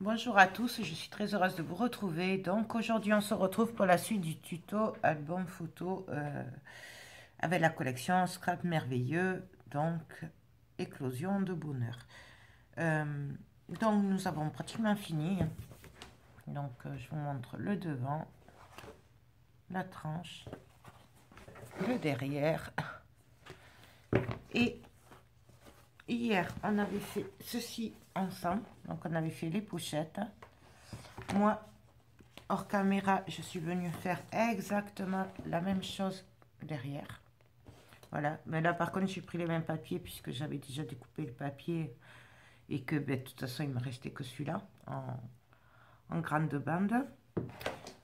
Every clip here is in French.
Bonjour à tous, je suis très heureuse de vous retrouver. Donc aujourd'hui on se retrouve pour la suite du tuto album photo avec la collection Scrap Merveilleux, donc éclosion de bonheur. Euh, donc nous avons pratiquement fini. Donc je vous montre le devant, la tranche, le derrière. Et hier on avait fait ceci ensemble, donc on avait fait les pochettes. Moi, hors caméra, je suis venue faire exactement la même chose derrière. Voilà, mais là par contre j'ai pris les mêmes papiers puisque j'avais déjà découpé le papier et que ben, de toute façon il me restait que celui-là en grande bande.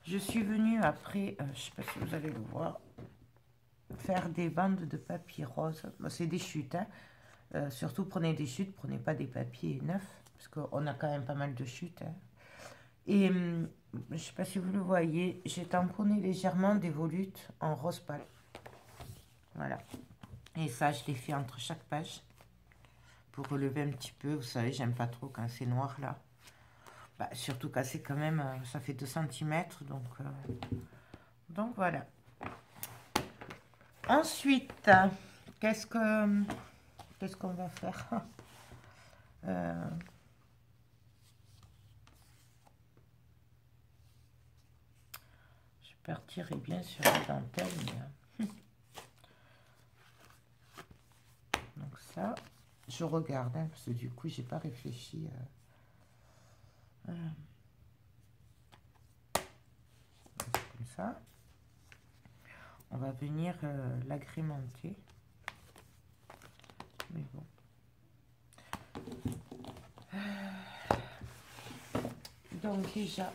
Je suis venue après, je ne sais pas si vous allez le voir, faire des bandes de papier rose. Bon, c'est des chutes, hein. Surtout prenez des chutes, prenez pas des papiers neufs parce qu'on a quand même pas mal de chutes, hein. Et je ne sais pas si vous le voyez, j'ai tamponné légèrement des volutes en rose pâle. Voilà. Et ça, je l'ai fait entre chaque page pour relever un petit peu. Vous savez, j'aime pas trop quand c'est noir là. Bah, surtout quand c'est quand même, ça fait 2 cm. Donc voilà. Ensuite, qu'est-ce qu'on va faire? Je partirai bien sur la dentelle. Mais, donc ça, je regarde, hein, parce que du coup, j'ai pas réfléchi. Comme ça. On va venir l'agrémenter. Mais bon. Donc déjà,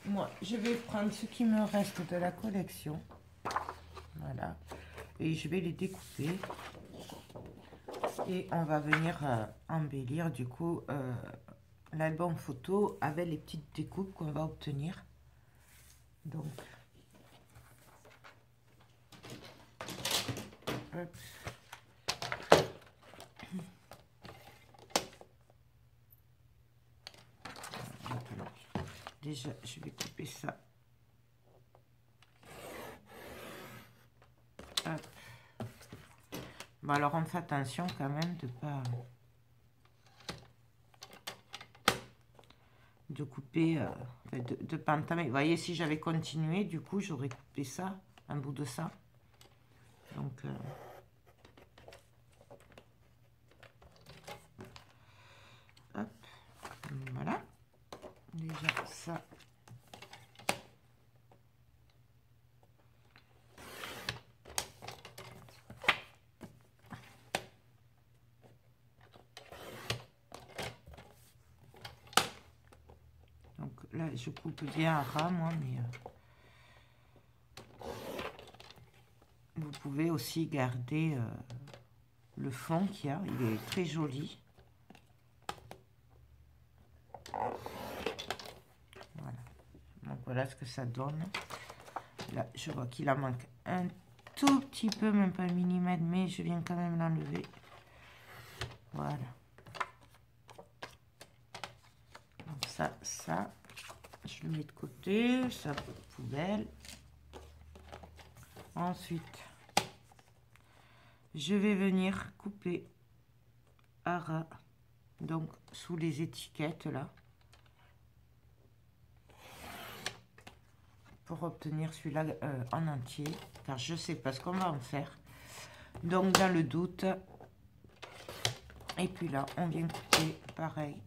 moi, je vais prendre ce qui me reste de la collection. Voilà. Et je vais les découper. Et on va venir embellir du coup l'album photo avec les petites découpes qu'on va obtenir. Donc, hop. Maintenant, déjà, je vais couper ça. Hop. Bon, alors on fait attention quand même de couper, de pas entamer. Vous voyez, si j'avais continué, du coup, j'aurais coupé ça, un bout de ça. Donc, hop, voilà. Déjà, ça. Donc là, je coupe bien à ras, moi, mais vous pouvez aussi garder le fond qu'il y a. Il est très joli. Voilà. Donc voilà ce que ça donne. Là, je vois qu'il en manque un tout petit peu, même pas un millimètre, mais je viens quand même l'enlever. Voilà. Donc ça, je le mets de côté, ça poubelle. Ensuite, je vais venir couper à ras, donc sous les étiquettes là, pour obtenir celui-là en entier, car je sais pas ce qu'on va en faire. Donc dans le doute, et puis là, on vient couper pareil.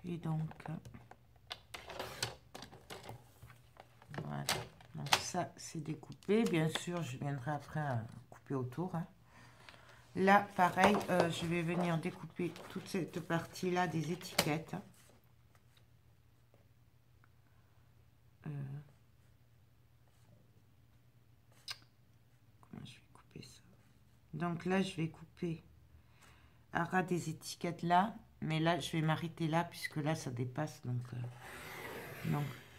Et donc, voilà. Donc ça, c'est découpé. Bien sûr, je viendrai après couper autour, hein. Là, pareil, je vais venir découper toute cette partie-là des étiquettes. Comment je vais couper ça? Donc là, je vais couper à ras des étiquettes là. Mais là, je vais m'arrêter là, puisque là, ça dépasse. Donc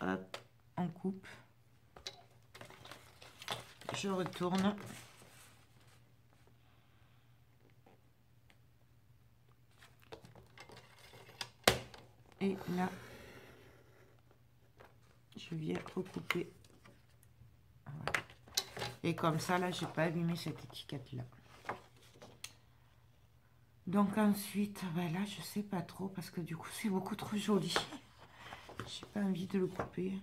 hop, on coupe. Je retourne. Et là, je viens recouper. Voilà. Et comme ça, là, j'ai pas abîmé cette étiquette-là. Donc ensuite, ben là, je sais pas trop, parce que du coup, c'est beaucoup trop joli. J'ai pas envie de le couper.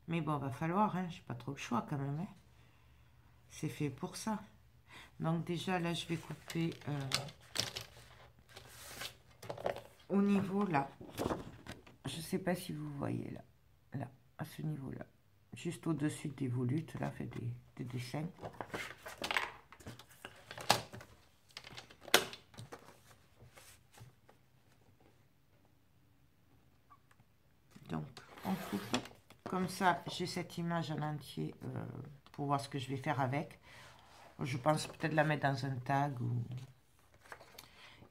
Mais bon, va falloir, hein, j'ai pas trop le choix quand même. Hein. C'est fait pour ça. Donc déjà, là, je vais couper au niveau là. Je sais pas si vous voyez là. Là, à ce niveau-là. Juste au-dessus des volutes, là, fait des dessins. Donc, on coupe. Comme ça, j'ai cette image en entier pour voir ce que je vais faire avec. Je pense peut-être la mettre dans un tag.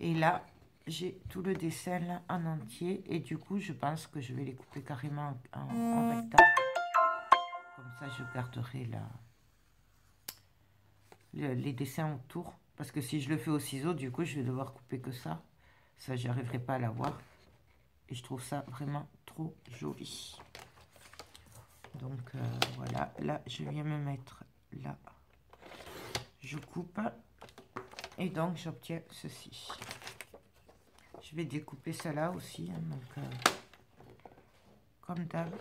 Et là, j'ai tout le dessin là, en entier. Et du coup, je pense que je vais les couper carrément en rectangle. Comme ça, je garderai les dessins autour. Parce que si je le fais au ciseau, du coup, je vais devoir couper que ça. Ça, j'y arriverai pas à l'avoir. Et je trouve ça vraiment trop joli. Donc, voilà. Là, je viens me mettre là. Je coupe. Et donc, j'obtiens ceci. Je vais découper ça là aussi. Hein, donc, comme d'hab.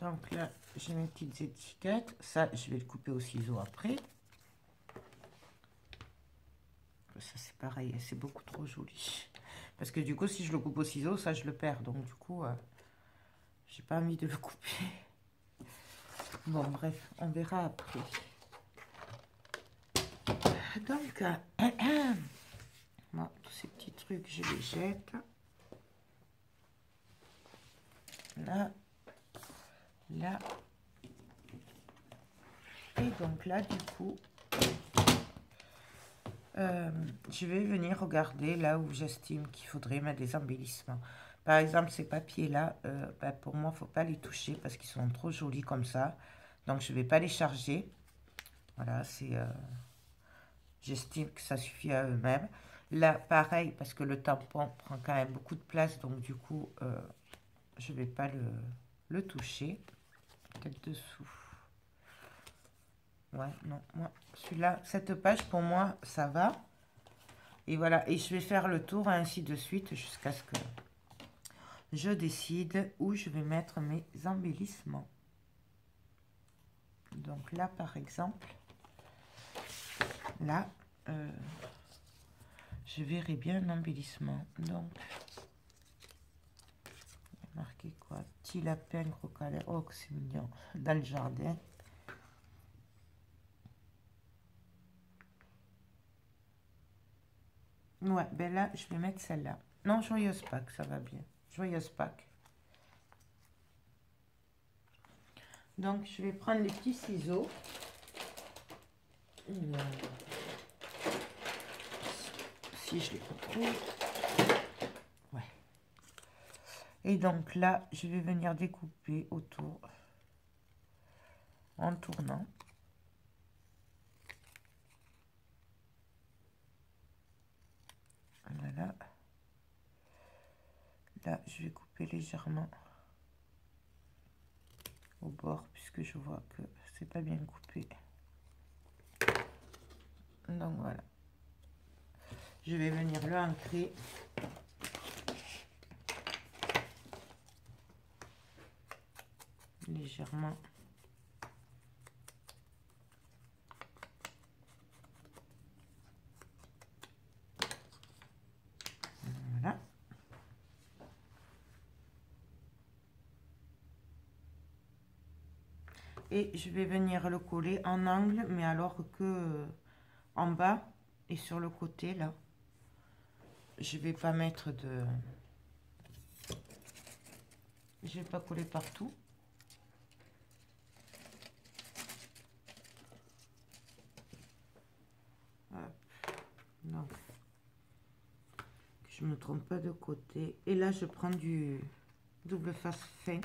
Donc là, j'ai mes petites étiquettes. Ça, je vais le couper au ciseau après. Ça, c'est pareil, c'est beaucoup trop joli. Parce que du coup, si je le coupe au ciseau, ça, je le perds. Donc, du coup, j'ai pas envie de le couper. Bon, bref, on verra après. Donc, bon, tous ces petits trucs, je les jette. Là. Là. Et donc là, du coup, je vais venir regarder là où j'estime qu'il faudrait mettre des embellissements. Par exemple, ces papiers-là, ben, pour moi, il ne faut pas les toucher parce qu'ils sont trop jolis comme ça. Donc, je ne vais pas les charger. Voilà, c'est... j'estime que ça suffit à eux-mêmes. Là, pareil, parce que le tampon prend quand même beaucoup de place. Donc, du coup, je ne vais pas le toucher. Peut-être dessous. Ouais, non, moi, celui-là, cette page, pour moi, ça va. Et voilà, et je vais faire le tour, ainsi de suite, jusqu'à ce que je décide où je vais mettre mes embellissements. Donc là, par exemple, là, je verrai bien un embellissement. Donc, marqué quoi? Petit lapin gros câlin. Oh, que c'est mignon. Dans le jardin. Ouais, ben là, je vais mettre celle-là. Non, Joyeuse Pâques, ça va bien. Joyeuse Pâques. Donc, je vais prendre les petits ciseaux. Si je les retrouve. Ouais. Et donc là, je vais venir découper autour en tournant. Voilà. Là, je vais couper légèrement au bord puisque je vois que c'est pas bien coupé. Donc voilà. Je vais venir le ancrer. Légèrement. Voilà. Et je vais venir le coller en angle, mais alors que en bas et sur le côté là. Je vais pas mettre de... Je vais pas coller partout. Donc, que je me trompe pas de côté. Et là, je prends du double face fin.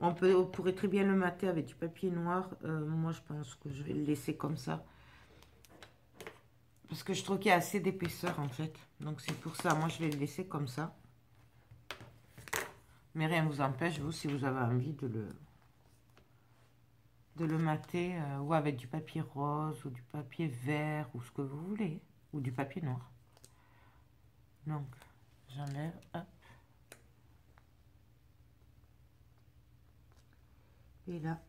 On pourrait très bien le mater avec du papier noir. Moi, je pense que je vais le laisser comme ça. Parce que je trouve qu'il y a assez d'épaisseur, en fait. Donc, c'est pour ça. Moi, je vais le laisser comme ça. Mais rien ne vous empêche, vous, si vous avez envie de le mater, ou avec du papier rose, ou du papier vert, ou ce que vous voulez. Ou du papier noir. Donc, j'enlève, hop. Et là,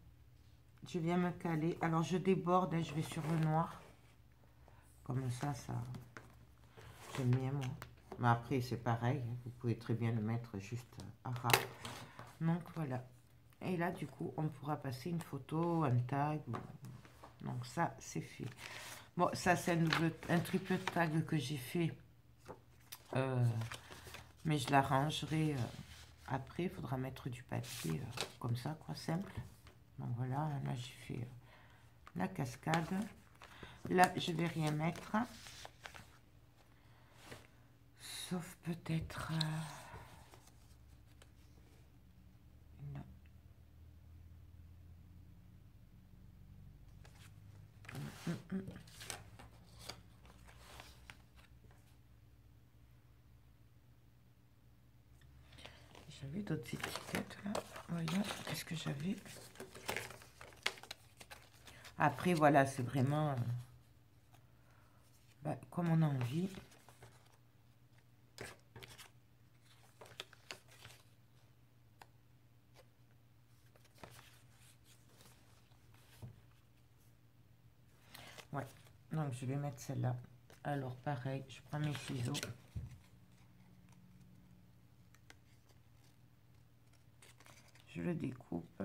je viens me caler. Alors, je déborde et je vais sur le noir. Comme ça, j'aime bien, moi. Mais après, c'est pareil. Vous pouvez très bien le mettre juste à ras. Donc, voilà. Et là, du coup, on pourra passer une photo, un tag. Donc, ça, c'est fait. Bon, ça, c'est un triple tag que j'ai fait. Mais je l'arrangerai après. Il faudra mettre du papier comme ça, quoi, simple. Donc, voilà. Là, j'ai fait la cascade. Là, je vais rien mettre. Sauf peut-être... J'avais d'autres étiquettes là. Voyons, qu'est-ce que j'avais? Après, voilà, c'est vraiment comme on a envie. Ouais, donc je vais mettre celle-là. Alors, pareil, je prends mes ciseaux. Je le découpe.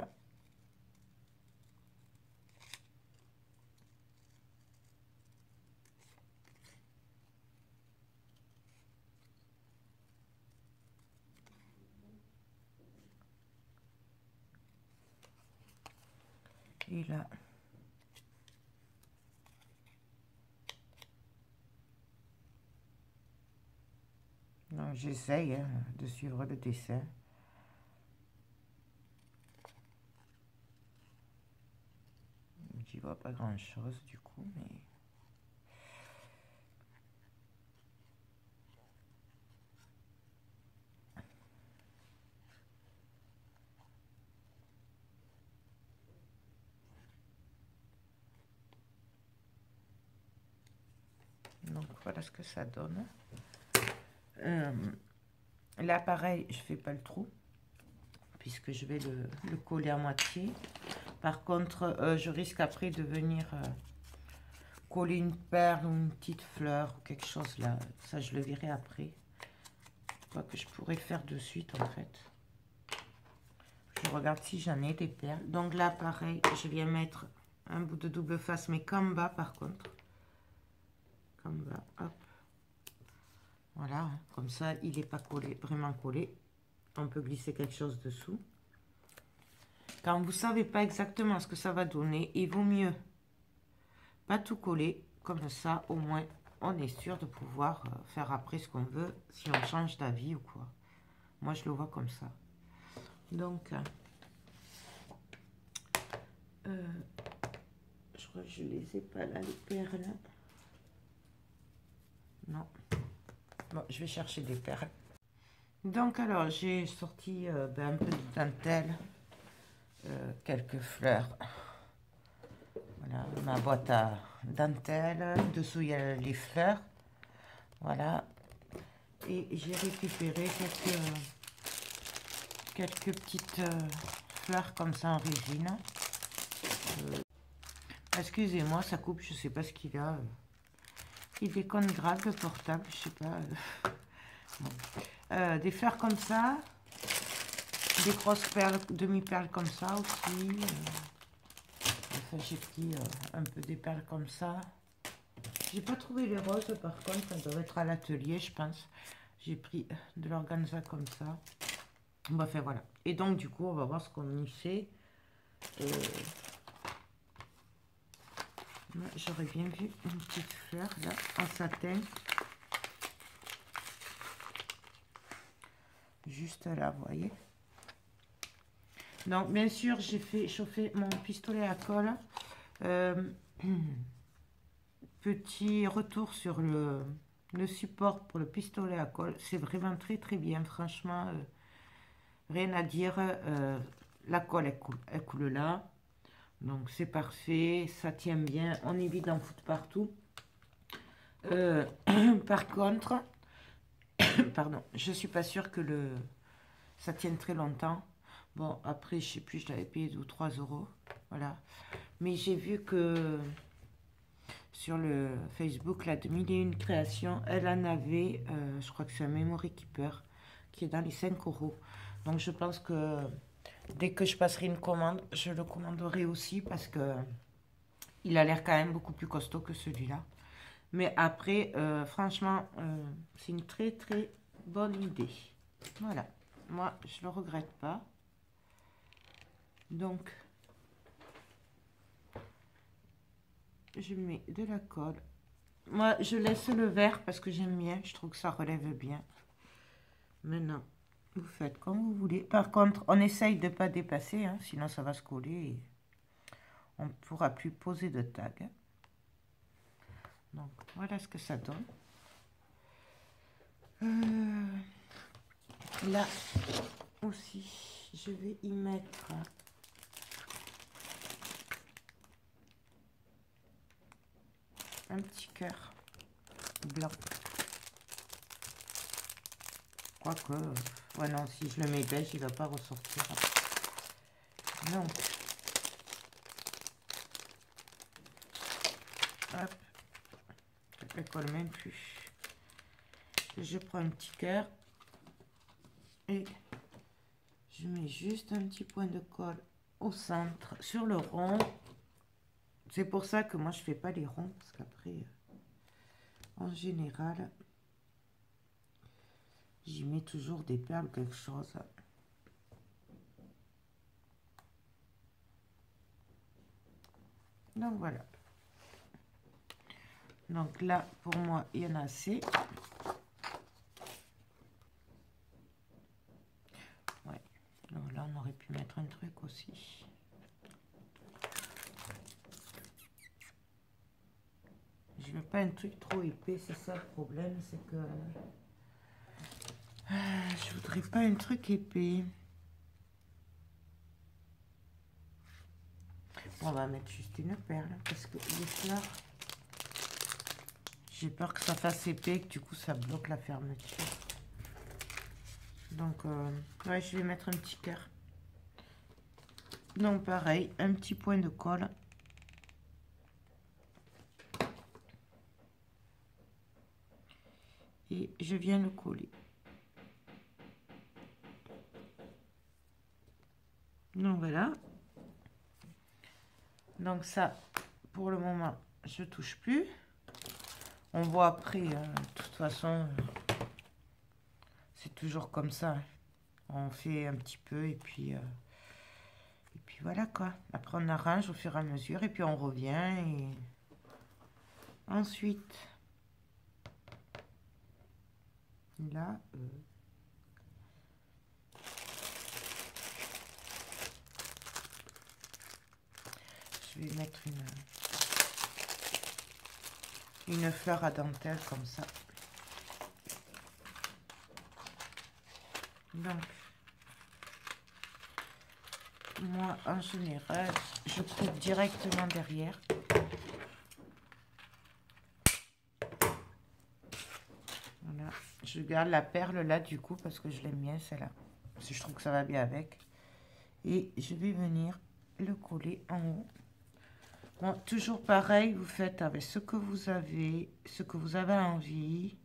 Et là, j'essaye de suivre le dessin. J'y vois pas grand chose du coup, mais... Donc voilà ce que ça donne. Là pareil, je fais pas le trou puisque je vais le coller à moitié. Par contre, je risque après de venir coller une perle ou une petite fleur ou quelque chose là. Ça, je le verrai après. Quoi que je pourrais le faire de suite en fait. Je regarde si j'en ai des perles. Donc là, pareil, je viens mettre un bout de double face, mais comme bas par contre. Comme bas, hop. Voilà, hein. Comme ça, il n'est pas collé, vraiment collé. On peut glisser quelque chose dessous. Quand vous ne savez pas exactement ce que ça va donner, il vaut mieux pas tout coller. Comme ça, au moins, on est sûr de pouvoir faire après ce qu'on veut si on change d'avis ou quoi. Moi, je le vois comme ça. Donc, je crois que je les ai pas là, les perles. Non. Bon, je vais chercher des perles. Donc, alors, j'ai sorti un peu de dentelle, quelques fleurs. Voilà, ma boîte à dentelle. Dessous, il y a les fleurs. Voilà. Et j'ai récupéré quelques petites fleurs comme ça en résine. Excusez-moi, ça coupe, je sais pas ce qu'il a. Il déconne grave le portable, je sais pas. Bon. Des fleurs comme ça. Des grosses perles, demi-perles comme ça aussi. Enfin, j'ai pris un peu des perles comme ça. J'ai pas trouvé les roses par contre, ça doit être à l'atelier, je pense. J'ai pris de l'organza comme ça. Bon, enfin voilà. Et donc du coup, on va voir ce qu'on y fait. J'aurais bien vu une petite fleur là en satin. Juste là, vous voyez. Donc bien sûr, j'ai fait chauffer mon pistolet à colle. Petit retour sur le support pour le pistolet à colle. C'est vraiment très très bien, franchement. Rien à dire. La colle, elle coule là. Donc c'est parfait, ça tient bien. On évite d'en foutre partout. Par contre, pardon, je suis pas sûre que ça tienne très longtemps. Bon, après, je sais plus, je l'avais payé 2 ou 3 euros. Voilà. Mais j'ai vu que sur le Facebook, la 2001 création, elle en avait, je crois que c'est un Memory Keeper, qui est dans les 5 euros. Donc je pense que dès que je passerai une commande, je le commanderai aussi parce que il a l'air quand même beaucoup plus costaud que celui-là. Mais après, franchement, c'est une très très bonne idée. Voilà, moi je le regrette pas. Donc, je mets de la colle. Moi, je laisse le vert parce que j'aime bien. Je trouve que ça relève bien. Maintenant, vous faites comme vous voulez. Par contre, on essaye de ne pas dépasser, hein, sinon ça va se coller. Et on ne pourra plus poser de tag. Donc, voilà ce que ça donne. Là aussi, je vais y mettre un petit cœur blanc. Quoique, ouais non, si je le mets beige, il ne va pas ressortir. Donc, hop, je ne colle même plus. Je prends un petit cœur et je mets juste un petit point de colle au centre, sur le rond. C'est pour ça que moi je fais pas les ronds, parce qu'après, en général, j'y mets toujours des perles, quelque chose. Donc voilà. Donc là, pour moi, il y en a assez. Ouais. Donc là, on aurait pu mettre un truc aussi. Je veux pas un truc trop épais, c'est ça le problème, c'est que je voudrais pas un truc épais. On va mettre juste une perle parce que les fleurs, j'ai peur que ça fasse épais et que du coup ça bloque la fermeture. Donc ouais, je vais mettre un petit cœur. Donc pareil, un petit point de colle. Et je viens le coller. Donc voilà. Donc ça, pour le moment, je touche plus. On voit après, de toute façon, c'est toujours comme ça. On fait un petit peu et puis voilà quoi. Après on arrange au fur et à mesure et puis on revient et ensuite là je vais mettre une fleur à dentelle comme ça. Donc moi en général je coupe directement derrière. Je garde la perle là du coup parce que je l'aime bien celle-là. Parce que je trouve que ça va bien avec. Et je vais venir le coller en haut. Bon, toujours pareil, vous faites avec ce que vous avez envie.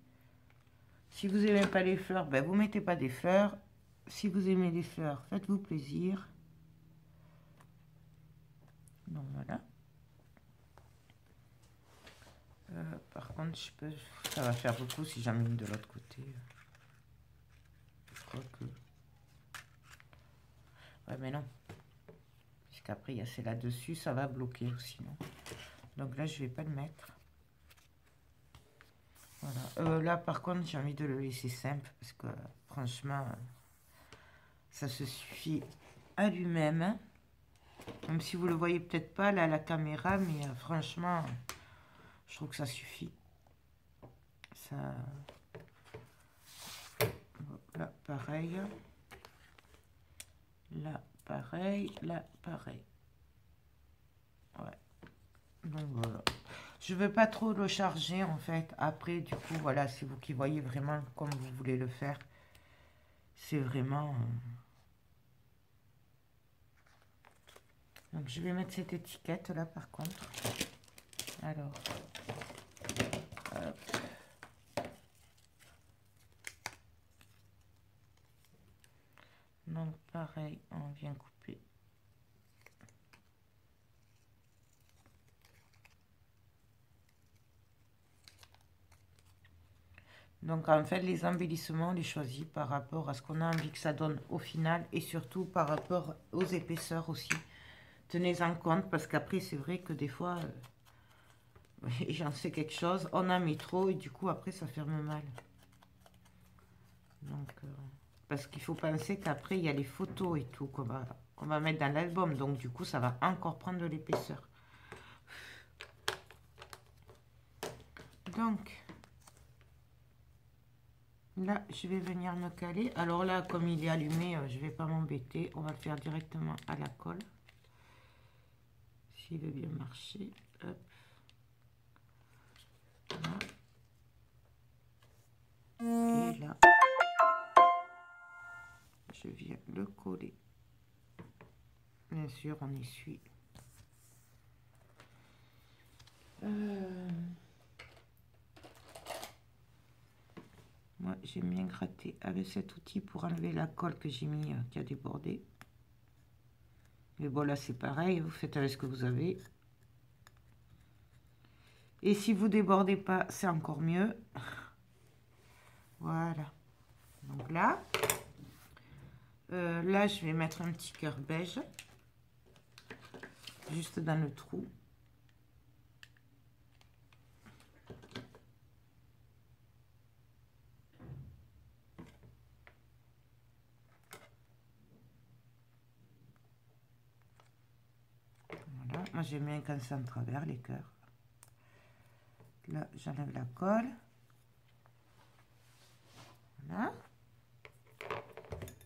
Si vous n'aimez pas les fleurs, ben vous mettez pas des fleurs. Si vous aimez les fleurs, faites-vous plaisir. Donc voilà. Par contre, ça va faire beaucoup si j'en mets une de l'autre côté. Je crois que... Ouais, mais non. Puisqu'après, il y a celle là-dessus, ça va bloquer aussi, non? Donc là, je vais pas le mettre. Voilà. Là, par contre, j'ai envie de le laisser simple parce que, franchement, ça se suffit à lui-même. Même si vous le voyez peut-être pas là à la caméra, mais franchement, je trouve que ça suffit. Ça... Là, pareil. Là, pareil. Là, pareil. Ouais. Donc, voilà. Je ne veux pas trop le charger, en fait. Après, du coup, voilà, c'est vous qui voyez vraiment comme vous voulez le faire. C'est vraiment... Donc, je vais mettre cette étiquette-là, par contre. Alors... Hop. Donc, pareil, on vient couper. Donc, en fait, les embellissements, on les choisit par rapport à ce qu'on a envie que ça donne au final et surtout par rapport aux épaisseurs aussi. Tenez-en compte parce qu'après, c'est vrai que des fois, j'en sais quelque chose, on en met trop et du coup, après, ça ferme mal. Donc, parce qu'il faut penser qu'après, il y a les photos et tout qu'on va mettre dans l'album. Donc, du coup, ça va encore prendre de l'épaisseur. Donc... Là, je vais venir me caler. Alors là, comme il est allumé, je ne vais pas m'embêter. On va le faire directement à la colle. S'il veut bien marcher. Hop. Là. Et là, je viens le coller. Bien sûr, on essuie. Moi, j'aime bien gratter avec cet outil pour enlever la colle que j'ai mis, qui a débordé. Mais bon, là, c'est pareil. Vous faites avec ce que vous avez. Et si vous débordez pas, c'est encore mieux. Voilà. Donc là, là, je vais mettre un petit cœur beige. Juste dans le trou. Voilà. Moi, j'aime bien quand c'est en travers, les cœurs. Là, j'enlève la colle. Voilà.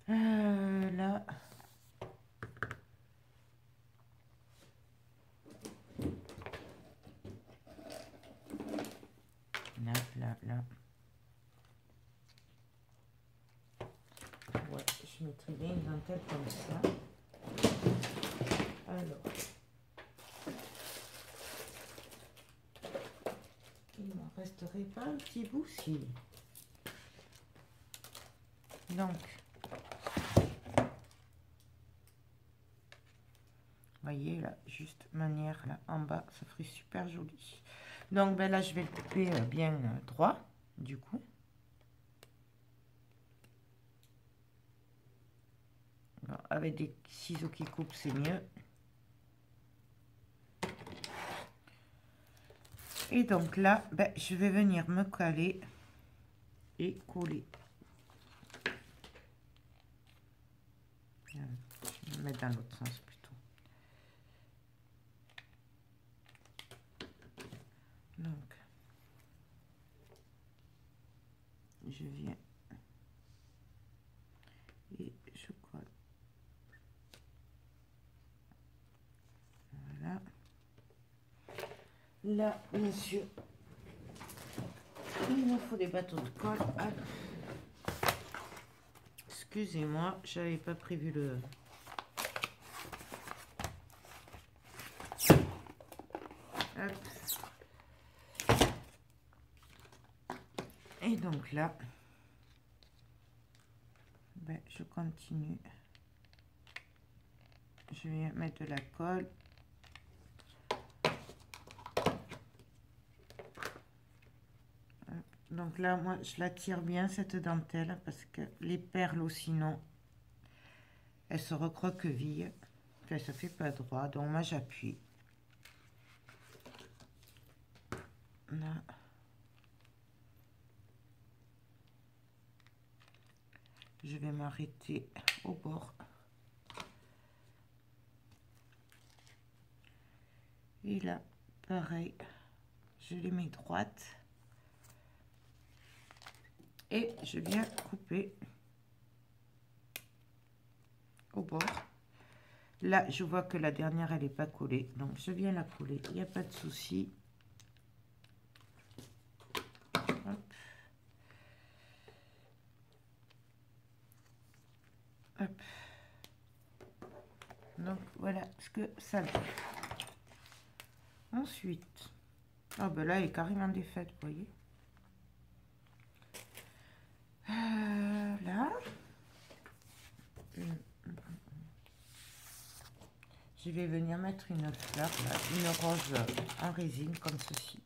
Là. Là. Ouais, je mettrai bien une dentelle comme ça. Alors. Il ne m'en resterait pas un petit bout si. Donc. Voyez là, juste manière là en bas, ça ferait super joli. Donc ben là, je vais le couper bien droit, du coup. Bon, avec des ciseaux qui coupent, c'est mieux. Et donc là, ben, je vais venir me caler et coller. Je vais me mettre dans l'autre sens plutôt. Donc, je viens et je colle. Voilà. Là, bien sûr, il me faut des bâtons de colle. Hop. Excusez-moi, j'avais pas prévu le... Hop. Et donc là, ben, je continue. Je vais mettre de la colle. Donc là, moi, je la tire bien, cette dentelle, parce que les perles, ou sinon, elles se recroquevillent. Puis ça fait pas droit. Donc moi, j'appuie. Là. Je vais m'arrêter au bord. Et là, pareil, je les mets droites. Et je viens couper au bord. Là, je vois que la dernière, elle n'est pas collée. Donc, je viens la coller. Il n'y a pas de souci. Hop. Hop. Donc, voilà ce que ça donne. Ensuite, ah ben là, elle est carrément défaite, vous voyez. Là, je vais venir mettre une fleur, là, une rose en résine, comme ceci.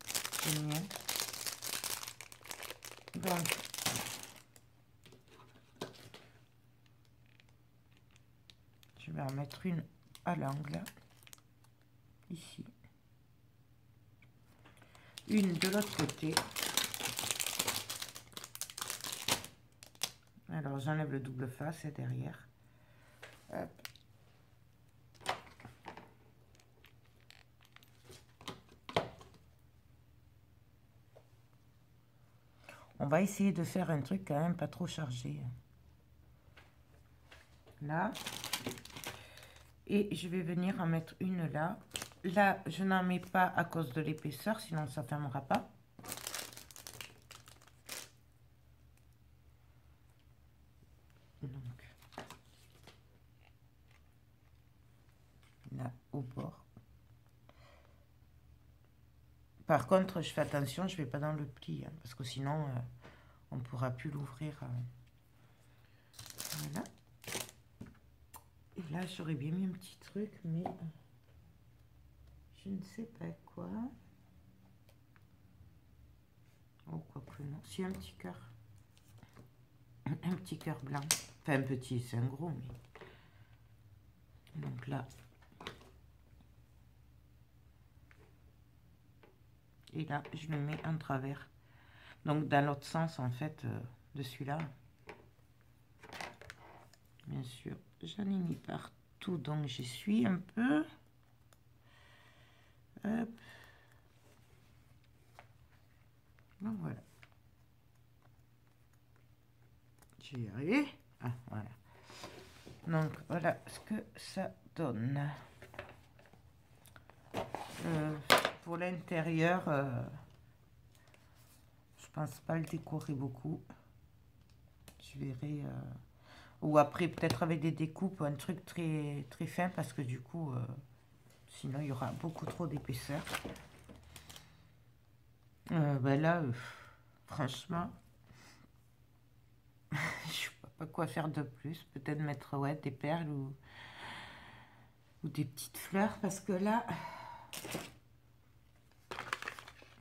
Génial. Donc, je vais en mettre une à l'angle, ici. Une de l'autre côté. Alors, j'enlève le double face et derrière. Hop. On va essayer de faire un truc quand même pas trop chargé. Là. Et je vais venir en mettre une là. Là, je n'en mets pas à cause de l'épaisseur, sinon ça ne fermera pas. Donc, là, au bord. Par contre, je fais attention, je ne vais pas dans le pli, hein, parce que sinon, on ne pourra plus l'ouvrir. Voilà. Et là, j'aurais bien mis un petit truc, mais je ne sais pas quoi. Oh, quoi que non. Si, un petit cœur. Un petit cœur blanc. Enfin, un petit, c'est un gros, mais... Donc là. Et là, je le mets en travers. Donc, dans l'autre sens, en fait, de celui-là. Bien sûr, j'en ai mis partout, donc j'essuie un peu. Hop. Donc, voilà. Je vais y arriver. Ah, voilà. Donc, voilà ce que ça donne. Pour l'intérieur, je pense pas le décorer beaucoup. Je verrai. Ou après, peut-être avec des découpes, un truc très, très fin, parce que du coup, sinon, il y aura beaucoup trop d'épaisseur. Ben là, franchement, je sais pas quoi faire de plus. Peut-être mettre ouais, des perles ou des petites fleurs, parce que là,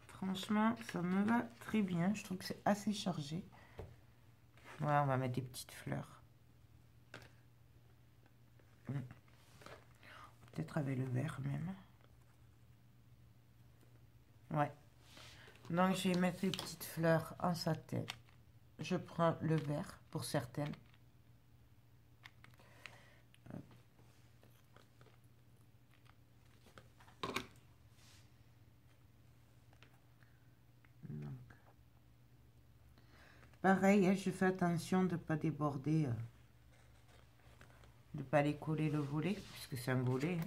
franchement, ça me va très bien. Je trouve que c'est assez chargé. Ouais, on va mettre des petites fleurs. Peut-être avec le vert même. Ouais. Donc, je vais mettre les petites fleurs en satin. Je prends le vert pour certaines. Donc, pareil, je fais attention de ne pas déborder, de ne pas les coller le volet, puisque c'est un volet.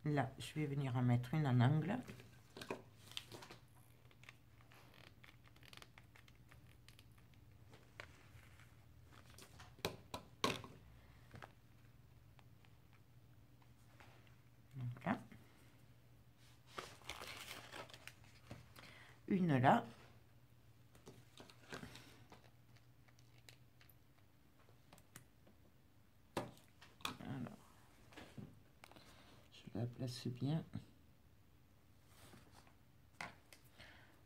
Là, je vais venir en mettre une en angle. une là. Alors, je la place bien.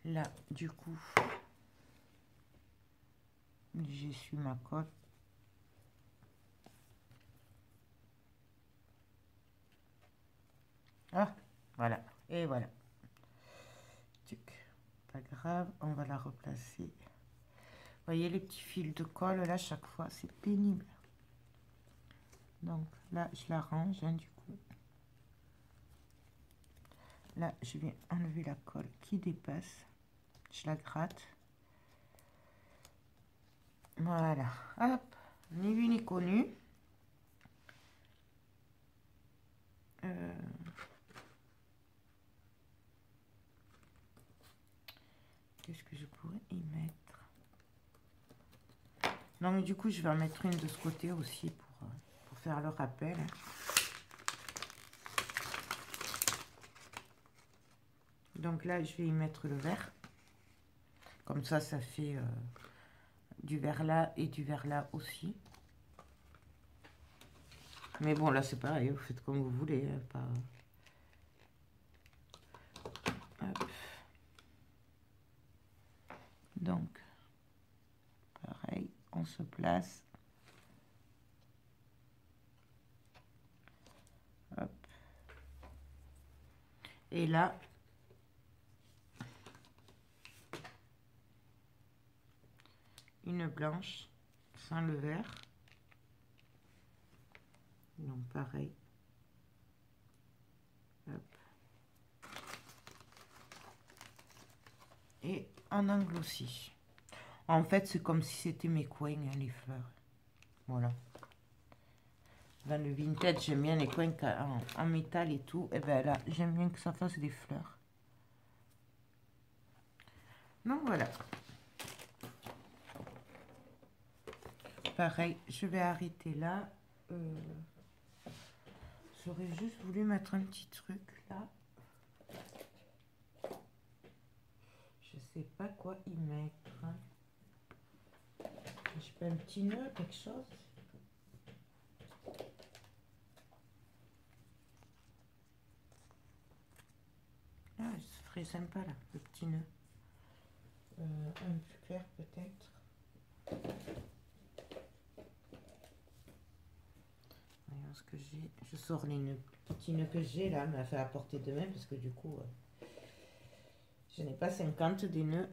Là, du coup, j'essuie ma colle. Ah, voilà. Et voilà. Pas grave, on va la replacer. Vous voyez les petits fils de colle là, chaque fois, c'est pénible. Donc là, je la range, hein, du coup. Là, je viens enlever la colle qui dépasse. Je la gratte. Voilà. Hop. Ni vu ni connu. Qu'est-ce que je pourrais y mettre? Non, mais du coup, je vais en mettre une de ce côté aussi pour faire le rappel. Donc là, je vais y mettre le vert. Comme ça fait du vert là et du vert là aussi. Mais bon, là, c'est pareil, vous faites comme vous voulez. Hein, pas... Hop. Donc, pareil, on se place. Hop. Et là, une blanche sans le vert. Donc, pareil. Hop. Et un angle aussi. En fait, c'est comme si c'était mes coins, hein, les fleurs. Voilà. Dans le vintage, j'aime bien les coins en métal et tout. Et bien là, j'aime bien que ça fasse des fleurs. Donc voilà. Pareil, je vais arrêter là. J'aurais juste voulu mettre un petit truc là. Je sais pas quoi y mettre. Je fais un petit nœud, quelque chose. Ah, ce serait sympa là, le petit nœud. Un plus clair peut-être. Voyons ce que j'ai. Je sors les nœuds, petits nœuds que j'ai là, me la fait apporter demain parce que du coup, je n'ai pas 50 des nœuds.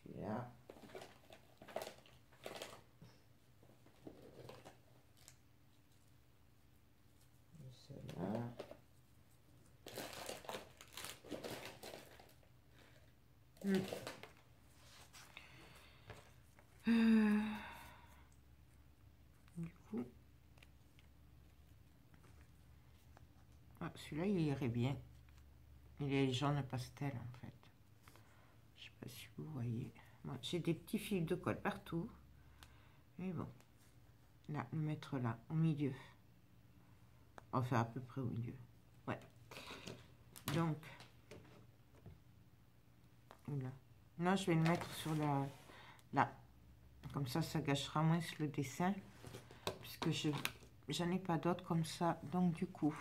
Celui-là. Et celui-là. Du coup, celui-là il irait bien. Il est jaune pastel en fait. Je sais pas si vous voyez. Moi, j'ai des petits fils de colle partout. Mais bon, là, le mettre là, au milieu. Enfin, à peu près au milieu. Ouais. Donc, là. Là, je vais le mettre sur là. Comme ça gâchera moins le dessin. Puisque j'en ai pas d'autres comme ça. Donc, du coup.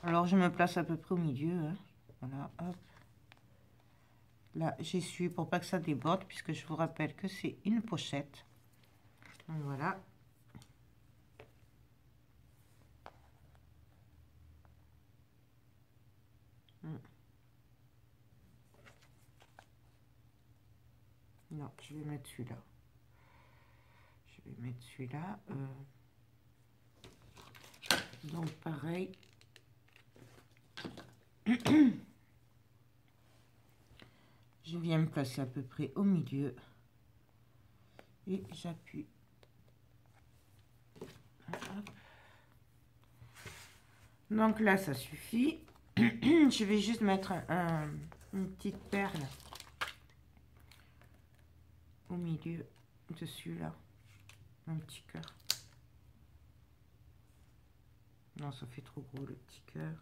Alors, je me place à peu près au milieu. Hein. Voilà, hop. Là, j'essuie pour pas que ça déborde. Puisque je vous rappelle que c'est une pochette. Donc, voilà. Non, je vais mettre celui-là. Je vais mettre celui-là. Donc, pareil. Je viens me placer à peu près au milieu. Et j'appuie. Donc là, ça suffit. Je vais juste mettre une petite perle au milieu de celui-là. Un petit cœur. Non, ça fait trop gros le petit cœur.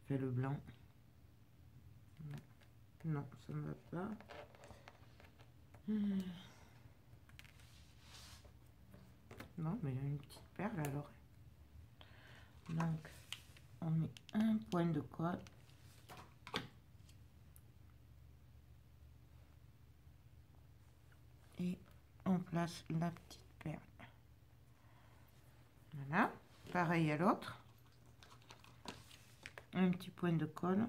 Fait le blanc. Non, ça ne va pas. Non, mais il y a une petite perle alors. Donc, on met un point de colle. Et on place la petite perle. Voilà. Pareil à l'autre. Un petit point de colle.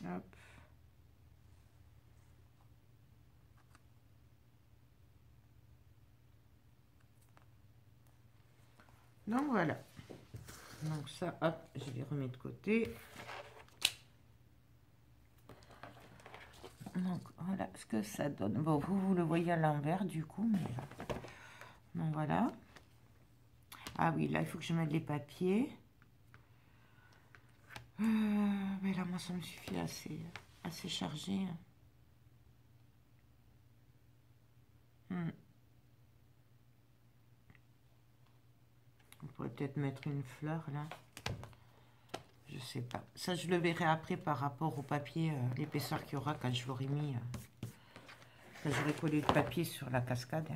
Hop. Donc voilà. Donc ça, hop, je les remets de côté. Donc voilà ce que ça donne. Bon, vous le voyez à l'envers du coup, mais donc voilà. Ah oui, là il faut que je mette les papiers. Mais là moi ça me suffit assez chargé. On pourrait peut-être mettre une fleur là. Je sais pas. Ça je le verrai après par rapport au papier, l'épaisseur qu'il y aura quand je l'aurai mis. Quand j'aurai collé le papier sur la cascade.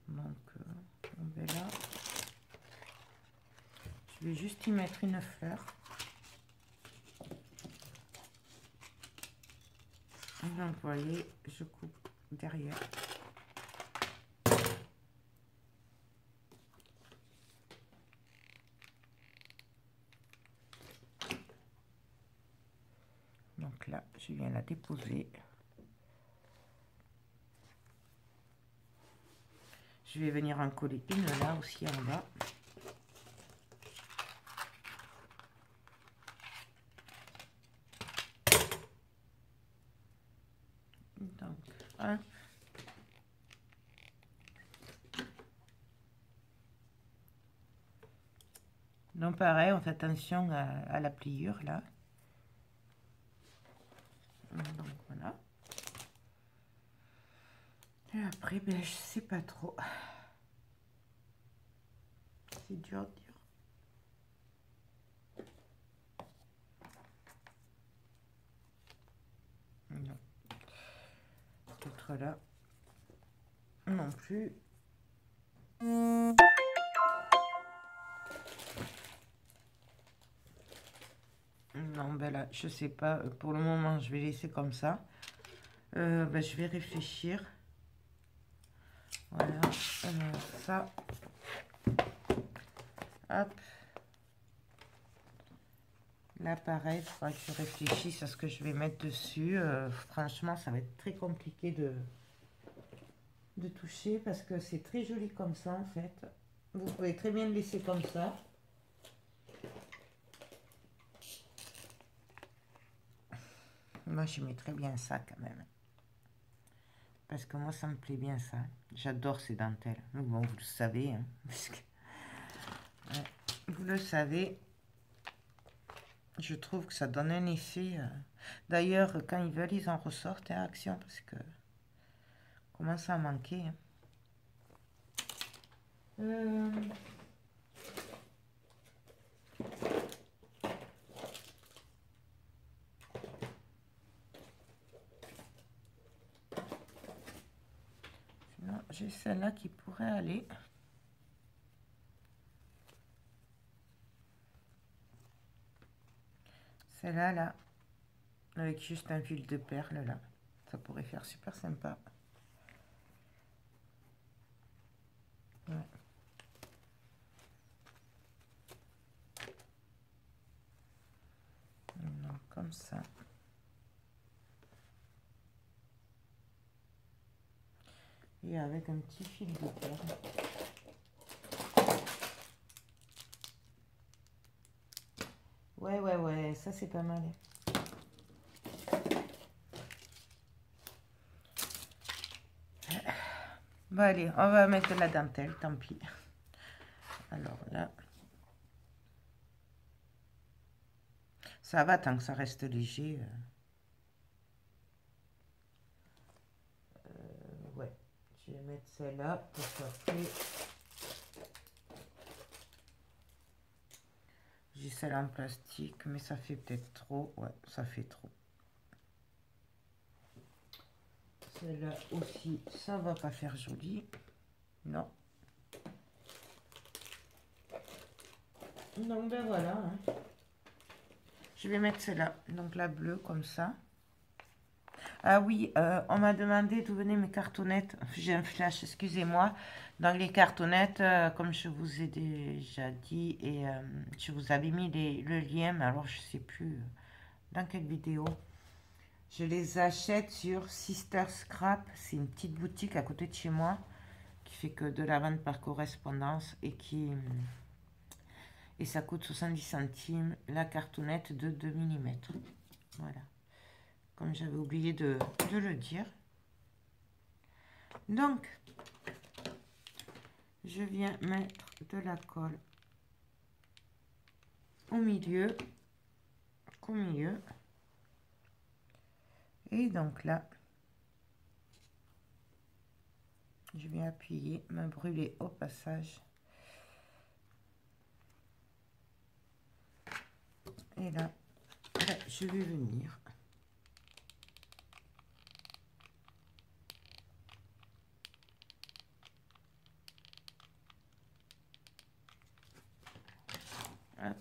Donc on va là. Je vais juste y mettre une fleur. Donc vous voyez, je coupe derrière. Donc là, je viens la déposer. Je vais venir en coller une là aussi en bas. Donc, hop. Donc pareil, on fait attention à la pliure là. Donc voilà. Et après, ben, je sais pas trop. C'est dur, dur. Non. Peut-être là. Non plus. Non, ben là, je sais pas. Pour le moment, je vais laisser comme ça. Ben, je vais réfléchir. Voilà. Ça. Hop. Là, pareil, il faudra que je réfléchisse à ce que je vais mettre dessus. Franchement, ça va être très compliqué de toucher parce que c'est très joli comme ça, en fait. Vous pouvez très bien le laisser comme ça. Moi, je mettrais bien ça quand même. Parce que moi, ça me plaît bien ça. J'adore ces dentelles. Bon, vous le savez. Hein, parce que, ouais, vous le savez. Je trouve que ça donne un effet. D'ailleurs, quand ils veulent, ils en ressortent à Action. Parce que commence à manquer. Hein. J'ai celle-là qui pourrait aller. Celle-là, là, avec juste un fil de perles, là. Ça pourrait faire super sympa. Ouais. Donc, comme ça. Et avec un petit fil de perles. Ouais, ça c'est pas mal. Bon, allez, on va mettre de la dentelle, tant pis. Alors là, ça va tant que ça reste léger. Ouais. Je vais mettre celle-là pour qu'après... J'ai celle en plastique, mais ça fait peut-être trop. Ouais, ça fait trop. Celle-là aussi, ça va pas faire joli. Non. Donc ben voilà. Hein. Je vais mettre celle-là. Donc la bleue comme ça. Ah oui, on m'a demandé d'où venaient mes cartonnettes. J'ai un flash, excusez-moi. Dans les cartonnettes, comme je vous ai déjà dit, et je vous avais mis le lien, mais alors je sais plus dans quelle vidéo. Je les achète sur Sister Scrap. C'est une petite boutique à côté de chez moi qui fait que de la vente par correspondance et ça coûte 70 centimes la cartonnette de 2 mm. Voilà. Comme j'avais oublié de le dire. Donc, je viens mettre de la colle au milieu, et donc là, je vais appuyer, me brûler au passage, et là, je vais venir hop.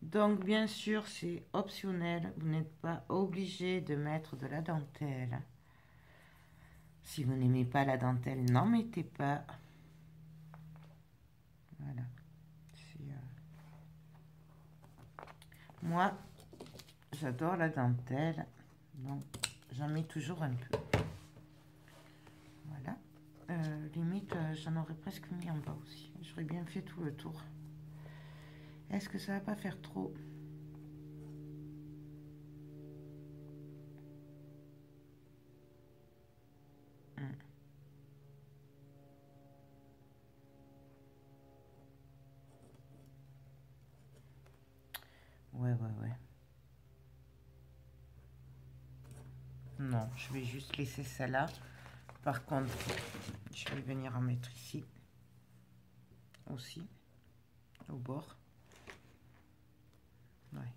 Donc, bien sûr, c'est optionnel. Vous n'êtes pas obligé de mettre de la dentelle. Si vous n'aimez pas la dentelle, n'en mettez pas. Voilà. Moi, j'adore la dentelle. Donc, j'en mets toujours un peu. Voilà. Limite, j'en aurais presque mis en bas aussi. J'aurais bien fait tout le tour. Est-ce que ça va pas faire trop? Ouais. Non, je vais juste laisser celle-là. Par contre, je vais venir en mettre ici. Aussi. Au bord. Ouais.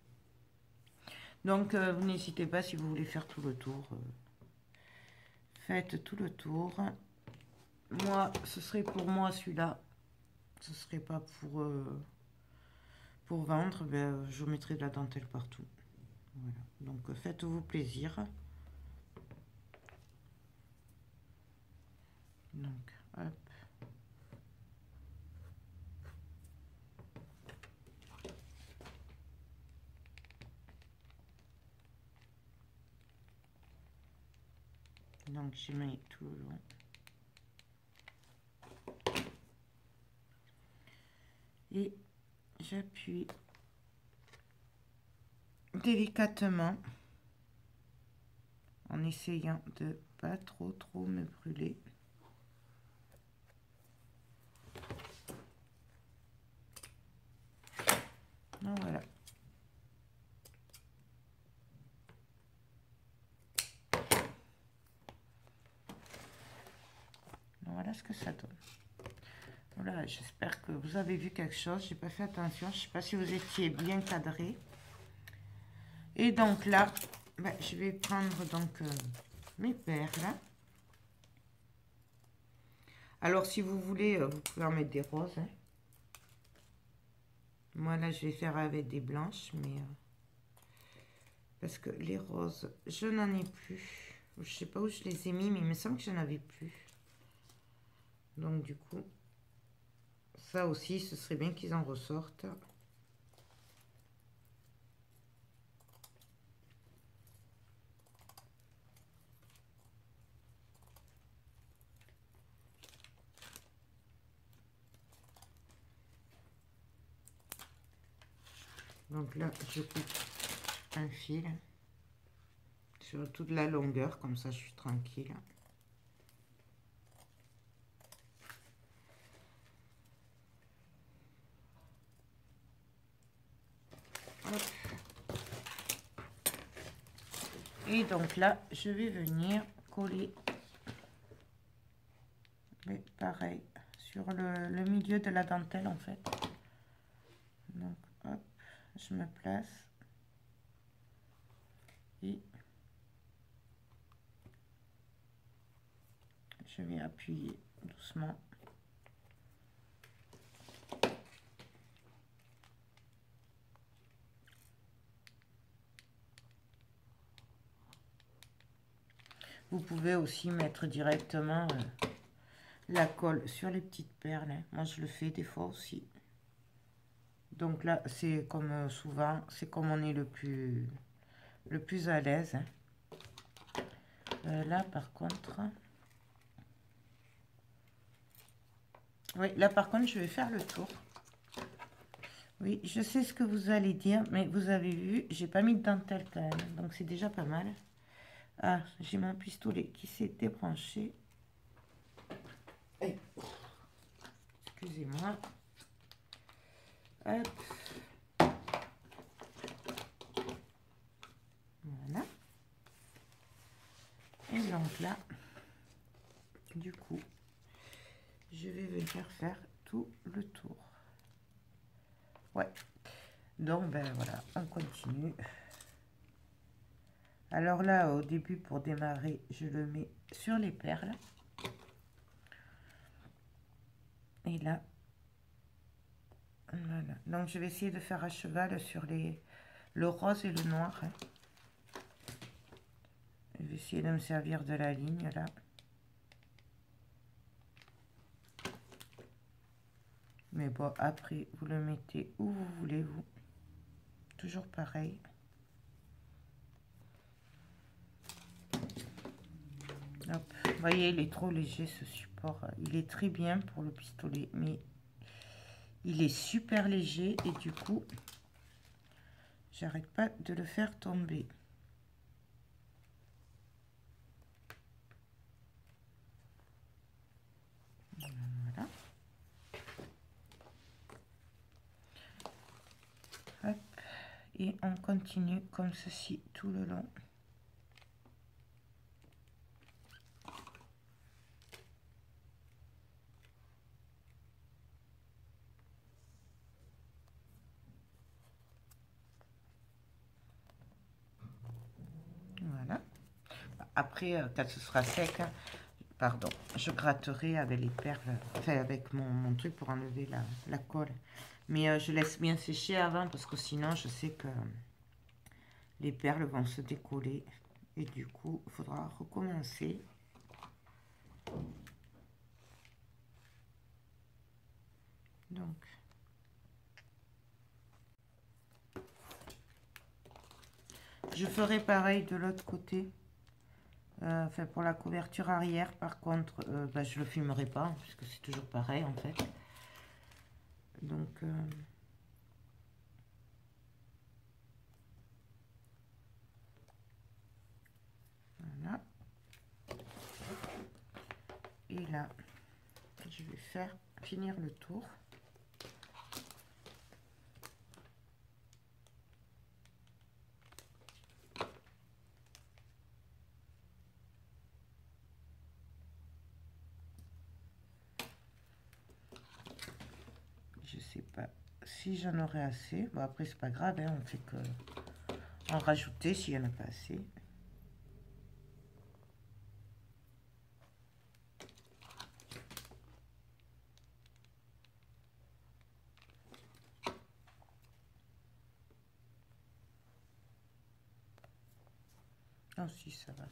Donc, vous n'hésitez pas si vous voulez faire tout le tour. Faites tout le tour. Moi, ce serait pour moi celui-là. Ce serait pas pour vendre. Ben, je mettrai de la dentelle partout. Voilà. Donc, faites-vous plaisir. Donc, hop. Donc, je mets tout le long. Et j'appuie délicatement en essayant de pas trop me brûler. Donc, voilà. Donc, voilà ce que ça donne. Voilà, j'espère que vous avez vu quelque chose. J'ai pas fait attention. Je sais pas si vous étiez bien cadré. Et donc là, ben, je vais prendre donc mes perles. Alors si vous voulez, vous pouvez en mettre des roses. Hein. Moi là, je vais faire avec des blanches, mais parce que les roses, je n'en ai plus. Je sais pas où je les ai mis, mais il me semble que je n'en avais plus. Donc du coup, ça aussi, ce serait bien qu'ils en ressortent. Donc là, je coupe un fil sur toute la longueur, comme ça je suis tranquille. Hop. Et donc là, je vais venir coller, mais pareil, sur le milieu de la dentelle en fait. Donc hop, je me place et je vais appuyer doucement. Vous pouvez aussi mettre directement la colle sur les petites perles, hein. Moi je le fais des fois aussi. Donc là c'est comme souvent, c'est comme on est le plus à l'aise, hein. Là par contre, oui, là par contre je vais faire le tour. Oui, je sais ce que vous allez dire, mais vous avez vu, j'ai pas mis de dentelle quand même, donc c'est déjà pas mal. Ah, j'ai mon pistolet qui s'est débranché. Excusez-moi. Hop. Voilà. Et donc là, du coup, je vais venir faire tout le tour. Ouais. Donc, ben voilà, on continue. Alors là, au début, pour démarrer, je le mets sur les perles. Et là, voilà. Donc, je vais essayer de faire à cheval sur le rose et le noir, hein. Je vais essayer de me servir de la ligne, là. Mais bon, après, vous le mettez où vous voulez, vous. Toujours pareil. Hop. Vous voyez, il est trop léger, ce support. Il est très bien pour le pistolet, mais il est super léger et du coup, j'arrête pas de le faire tomber. Voilà. Hop. Et on continue comme ceci tout le long. Voilà. Après, quand ce sera sec, pardon, je gratterai avec les perles, enfin avec mon truc pour enlever la colle. Mais je laisse bien sécher avant parce que sinon, je sais que les perles vont se décoller. Et du coup, il faudra recommencer. Donc, je ferai pareil de l'autre côté. Enfin, pour la couverture arrière, par contre, bah, je le filmerai pas, puisque c'est toujours pareil, en fait. Donc, voilà. Et là, je vais finir le tour. Je sais pas si j'en aurai assez. Bon, après, c'est pas grave, hein, on fait que en rajouter s'il y en a pas assez. Oh, si, ça va.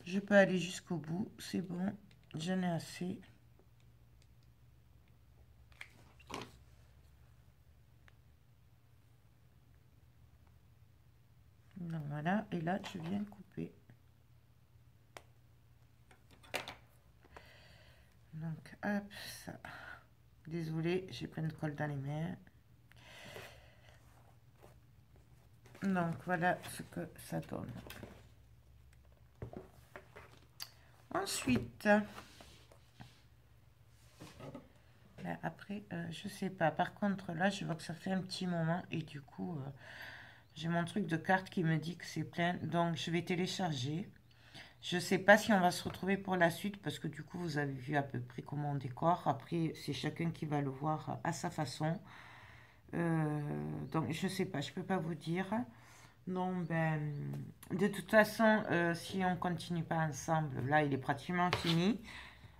Je peux aller jusqu'au bout, c'est bon, j'en ai assez. Donc, voilà, et là, je viens couper. Donc, hop, ça. Désolée, j'ai plein de colle dans les mains. Donc, voilà ce que ça donne. Ensuite, là, après, je sais pas. Par contre, là, je vois que ça fait un petit moment et du coup, J'ai mon truc de carte qui me dit que c'est plein. Donc, je vais télécharger. Je ne sais pas si on va se retrouver pour la suite parce que du coup, vous avez vu à peu près comment on décore. Après, c'est chacun qui va le voir à sa façon. Donc, je ne sais pas, je ne peux pas vous dire. Non, ben, de toute façon, si on continue pas ensemble, là, il est pratiquement fini.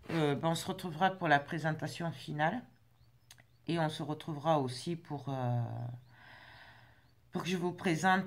Ben, on se retrouvera pour la présentation finale. Et on se retrouvera aussi pour que je vous présente